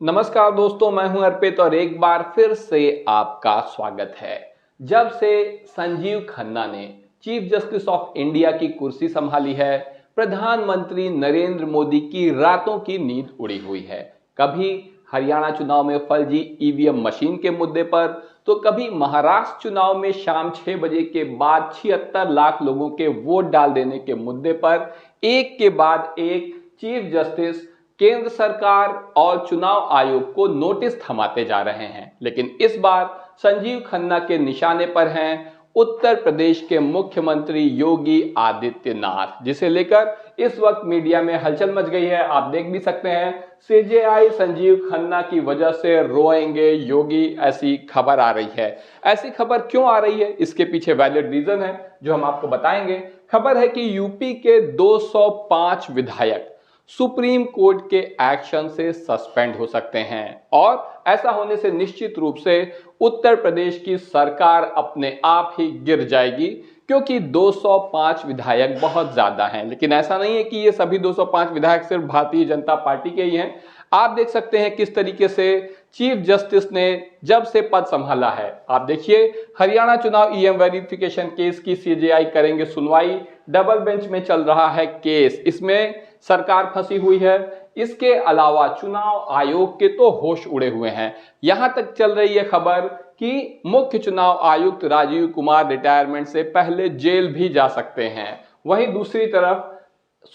नमस्कार दोस्तों, मैं हूं अर्पित और एक बार फिर से आपका स्वागत है। जब से संजीव खन्ना ने चीफ जस्टिस ऑफ इंडिया की कुर्सी संभाली है, प्रधानमंत्री नरेंद्र मोदी की रातों की नींद उड़ी हुई है। कभी हरियाणा चुनाव में फर्जी ईवीएम मशीन के मुद्दे पर, तो कभी महाराष्ट्र चुनाव में शाम 6 बजे के बाद 76 लाख लोगों के वोट डाल देने के मुद्दे पर एक के बाद एक चीफ जस्टिस केंद्र सरकार और चुनाव आयोग को नोटिस थमाते जा रहे हैं। लेकिन इस बार संजीव खन्ना के निशाने पर हैं उत्तर प्रदेश के मुख्यमंत्री योगी आदित्यनाथ, जिसे लेकर इस वक्त मीडिया में हलचल मच गई है। आप देख भी सकते हैं, सीजेआई संजीव खन्ना की वजह से रोएंगे योगी, ऐसी खबर आ रही है। ऐसी खबर क्यों आ रही है, इसके पीछे वैलिड रीजन है जो हम आपको बताएंगे। खबर है कि यूपी के 205 विधायक सुप्रीम कोर्ट के एक्शन से सस्पेंड हो सकते हैं और ऐसा होने से निश्चित रूप से उत्तर प्रदेश की सरकार अपने आप ही गिर जाएगी, क्योंकि 205 विधायक बहुत ज्यादा हैं। लेकिन ऐसा नहीं है कि ये सभी 205 विधायक सिर्फ भारतीय जनता पार्टी के ही हैं। आप देख सकते हैं किस तरीके से चीफ जस्टिस ने जब से पद संभाला है। आप देखिए, हरियाणा चुनाव ईएम वेरिफिकेशन केस की सीजेआई करेंगे सुनवाई, डबल बेंच में चल रहा है केस, इसमें सरकार फंसी हुई है। इसके अलावा चुनाव आयोग के तो होश उड़े हुए हैं। यहां तक चल रही है खबर कि मुख्य चुनाव आयुक्त राजीव कुमार रिटायरमेंट से पहले जेल भी जा सकते हैं। वहीं दूसरी तरफ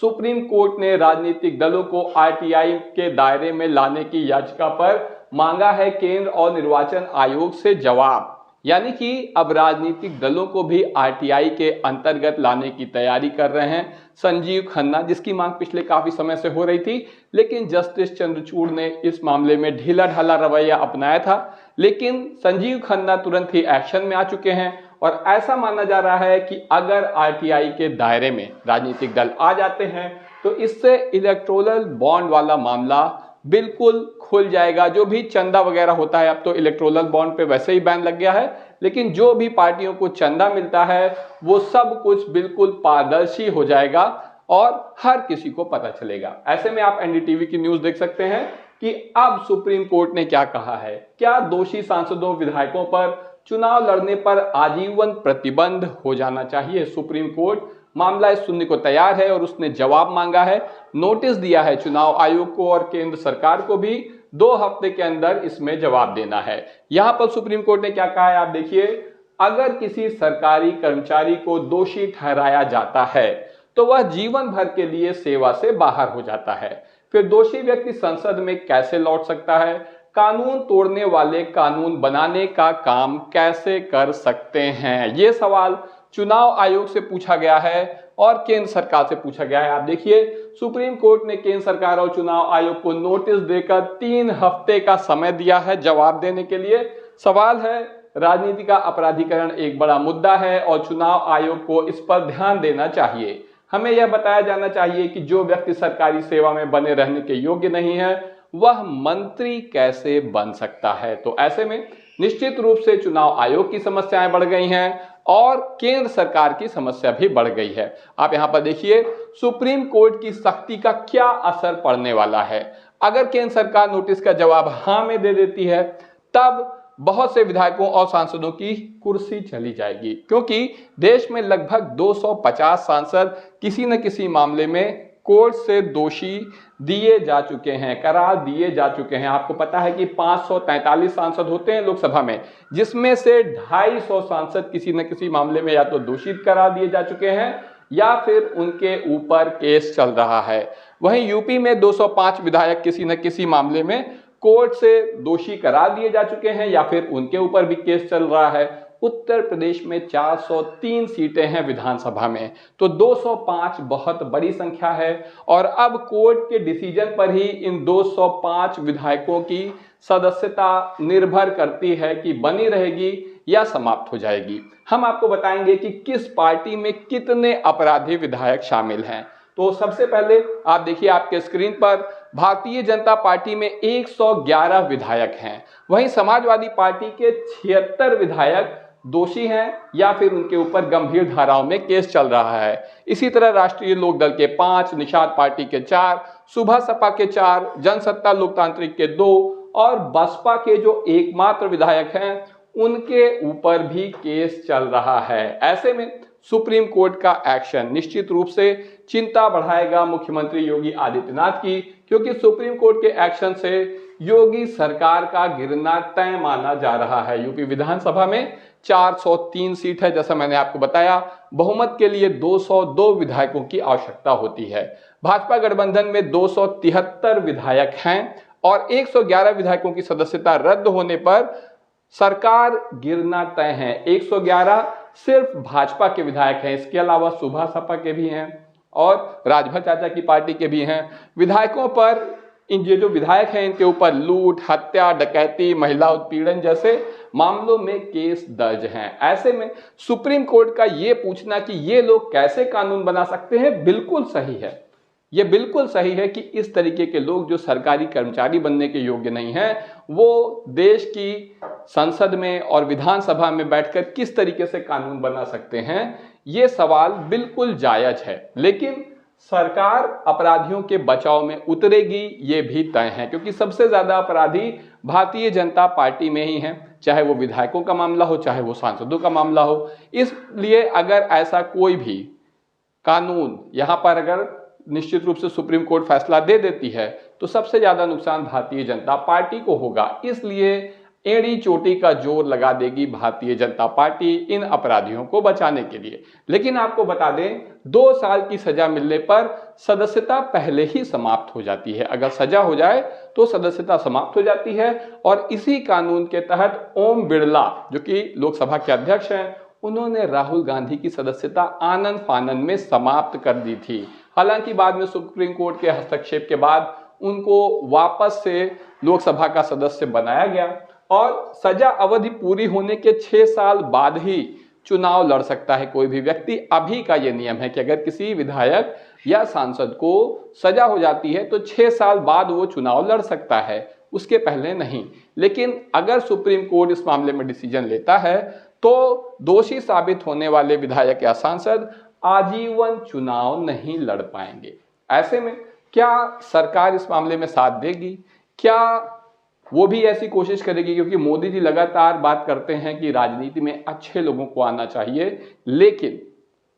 सुप्रीम कोर्ट ने राजनीतिक दलों को आरटीआई के दायरे में लाने की याचिका पर मांगा है केंद्र और निर्वाचन आयोग से जवाब। यानी कि अब राजनीतिक दलों को भी आरटीआई के अंतर्गत लाने की तैयारी कर रहे हैं संजीव खन्ना, जिसकी मांग पिछले काफी समय से हो रही थी। लेकिन जस्टिस चंद्रचूड़ ने इस मामले में ढीला ढाला रवैया अपनाया था। लेकिन संजीव खन्ना तुरंत ही एक्शन में आ चुके हैं और ऐसा माना जा रहा है कि अगर आरटीआई के दायरे में राजनीतिक दल आ जाते हैं तो इससे इलेक्टोरल बॉन्ड वाला मामला बिल्कुल खुल जाएगा। जो भी चंदा वगैरह होता है, अब तो इलेक्टोरल बॉन्ड पे वैसे ही बैन लग गया है, लेकिन जो भी पार्टियों को चंदा मिलता है वो सब कुछ बिल्कुल पारदर्शी हो जाएगा और हर किसी को पता चलेगा। ऐसे में आप एनडीटीवी की न्यूज देख सकते हैं कि अब सुप्रीम कोर्ट ने क्या कहा है। क्या दोषी सांसदों विधायकों पर चुनाव लड़ने पर आजीवन प्रतिबंध हो जाना चाहिए? सुप्रीम कोर्ट मामला इस सुनने को तैयार है और उसने जवाब मांगा है, नोटिस दिया है चुनाव आयोग को और केंद्र सरकार को भी 2 हफ्ते के अंदर इसमें जवाब देना है। यहां पर सुप्रीम कोर्ट ने क्या कहा है, आप देखिए, अगर किसी सरकारी कर्मचारी को दोषी ठहराया जाता है तो वह जीवन भर के लिए सेवा से बाहर हो जाता है। फिर दोषी व्यक्ति संसद में कैसे लौट सकता है? कानून तोड़ने वाले कानून बनाने का काम कैसे कर सकते हैं? ये सवाल चुनाव आयोग से पूछा गया है और केंद्र सरकार से पूछा गया है। आप देखिए, सुप्रीम कोर्ट ने केंद्र सरकार और चुनाव आयोग को नोटिस देकर 3 हफ्ते का समय दिया है जवाब देने के लिए। सवाल है, राजनीति का अपराधीकरण एक बड़ा मुद्दा है और चुनाव आयोग को इस पर ध्यान देना चाहिए। हमें यह बताया जाना चाहिए कि जो व्यक्ति सरकारी सेवा में बने रहने के योग्य नहीं है वह मंत्री कैसे बन सकता है। तो ऐसे में निश्चित रूप से चुनाव आयोग की समस्याएं बढ़ गई हैं और केंद्र सरकार की समस्या भी बढ़ गई है। आप यहां पर देखिए, सुप्रीम कोर्ट की सख्ती का क्या असर पड़ने वाला है। अगर केंद्र सरकार नोटिस का जवाब हां में दे देती है तब बहुत से विधायकों और सांसदों की कुर्सी चली जाएगी, क्योंकि देश में लगभग 250 सांसद किसी न किसी मामले में कोर्ट से दोषी दिए जा चुके हैं, करार दिए जा चुके हैं। आपको पता है कि 543 सांसद होते हैं लोकसभा में, जिसमें से 250 सांसद किसी न किसी मामले में या तो दोषी करार दिए जा चुके हैं या फिर उनके ऊपर केस चल रहा है। वहीं यूपी में 205 विधायक किसी न किसी मामले में कोर्ट से दोषी करार दिए जा चुके हैं या फिर उनके ऊपर भी केस चल रहा है। उत्तर प्रदेश में 403 सीटें हैं विधानसभा में, तो 205 बहुत बड़ी संख्या है और अब कोर्ट के डिसीजन पर ही इन 205 विधायकों की सदस्यता निर्भर करती है कि बनी रहेगी या समाप्त हो जाएगी। हम आपको बताएंगे कि किस पार्टी में कितने अपराधी विधायक शामिल हैं। तो सबसे पहले आप देखिए आपके स्क्रीन पर, भारतीय जनता पार्टी में 111 विधायक हैं। वहीं समाजवादी पार्टी के 76 विधायक दोषी हैं या फिर उनके ऊपर गंभीर धाराओं में केस चल रहा है। इसी तरह राष्ट्रीय लोकदल के 5, निषाद पार्टी के 4, सुभा सपा के 4, जनसत्ता लोकतांत्रिक के 2 और बसपा के जो एकमात्र विधायक हैं उनके ऊपर भी केस चल रहा है। ऐसे में सुप्रीम कोर्ट का एक्शन निश्चित रूप से चिंता बढ़ाएगा मुख्यमंत्री योगी आदित्यनाथ की, क्योंकि सुप्रीम कोर्ट के एक्शन से योगी सरकार का गिरना तय माना जा रहा है। यूपी विधानसभा में 403 सीट है, जैसा मैंने आपको बताया। बहुमत के लिए 202 विधायकों की आवश्यकता होती है। भाजपा गठबंधन में 273 विधायक हैं और 111 विधायकों की सदस्यता रद्द होने पर सरकार गिरना तय है। 111 सिर्फ भाजपा के विधायक हैं, इसके अलावा सुभा सपा के भी हैं और राजभर चाचा की पार्टी के भी हैं। विधायकों पर ये जो विधायक हैं इनके ऊपर लूट, हत्या, डकैती, महिला उत्पीड़न जैसे मामलों में केस दर्ज हैं। ऐसे में सुप्रीम कोर्ट का ये पूछना कि ये लोग कैसे कानून बना सकते हैं, बिल्कुल सही है। ये बिल्कुल सही है कि इस तरीके के लोग जो सरकारी कर्मचारी बनने के योग्य नहीं हैं, वो देश की संसद में और विधानसभा में बैठकर किस तरीके से कानून बना सकते हैं, ये सवाल बिल्कुल जायज है। लेकिन सरकार अपराधियों के बचाव में उतरेगी ये भी तय है, क्योंकि सबसे ज्यादा अपराधी भारतीय जनता पार्टी में ही हैं, चाहे वो विधायकों का मामला हो, चाहे वो सांसदों का मामला हो। इसलिए अगर ऐसा कोई भी कानून यहाँ पर अगर निश्चित रूप से सुप्रीम कोर्ट फैसला दे देती है तो सबसे ज्यादा नुकसान भारतीय जनता पार्टी को होगा। इसलिए एड़ी चोटी का जोर लगा देगी भारतीय जनता पार्टी इन अपराधियों को बचाने के लिए। लेकिन आपको बता दें, 2 साल की सजा मिलने पर सदस्यता पहले ही समाप्त हो जाती है। अगर सजा हो जाए तो सदस्यता समाप्त हो जाती है और इसी कानून के तहत ओम बिरला, जो कि लोकसभा के अध्यक्ष हैं, उन्होंने राहुल गांधी की सदस्यता आनन फानन में समाप्त कर दी थी। हालांकि बाद में सुप्रीम कोर्ट के हस्तक्षेप के बाद उनको वापस से लोकसभा का सदस्य बनाया गया और सजा अवधि पूरी होने के 6 साल बाद ही चुनाव लड़ सकता है कोई भी व्यक्ति। अभी का ये नियम है कि अगर किसी विधायक या सांसद को सजा हो जाती है तो 6 साल बाद वो चुनाव लड़ सकता है, उसके पहले नहीं। लेकिन अगर सुप्रीम कोर्ट इस मामले में डिसीजन लेता है तो दोषी साबित होने वाले विधायक या सांसद आजीवन चुनाव नहीं लड़ पाएंगे। ऐसे में क्या सरकार इस मामले में साथ देगी? क्या वो भी ऐसी कोशिश करेगी? क्योंकि मोदी जी लगातार बात करते हैं कि राजनीति में अच्छे लोगों को आना चाहिए, लेकिन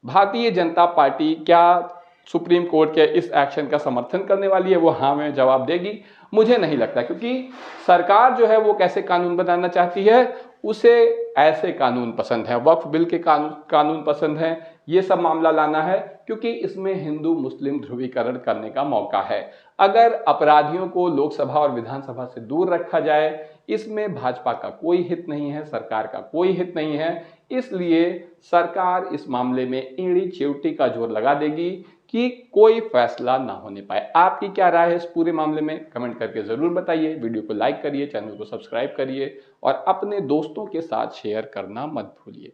भारतीय जनता पार्टी क्या सुप्रीम कोर्ट के इस एक्शन का समर्थन करने वाली है? वो हाँ में जवाब देगी? मुझे नहीं लगता, क्योंकि सरकार जो है वो कैसे कानून बनाना चाहती है, उसे ऐसे कानून पसंद है, वक्फ बिल के कानून पसंद है, ये सब मामला लाना है, क्योंकि इसमें हिंदू मुस्लिम ध्रुवीकरण करने का मौका है। अगर अपराधियों को लोकसभा और विधानसभा से दूर रखा जाए, इसमें भाजपा का कोई हित नहीं है, सरकार का कोई हित नहीं है। इसलिए सरकार इस मामले में एड़ी चोटी का जोर लगा देगी कि कोई फैसला ना होने पाए। आपकी क्या राय है इस पूरे मामले में? कमेंट करके जरूर बताइए। वीडियो को लाइक करिए, चैनल को सब्सक्राइब करिए और अपने दोस्तों के साथ शेयर करना मत भूलिए।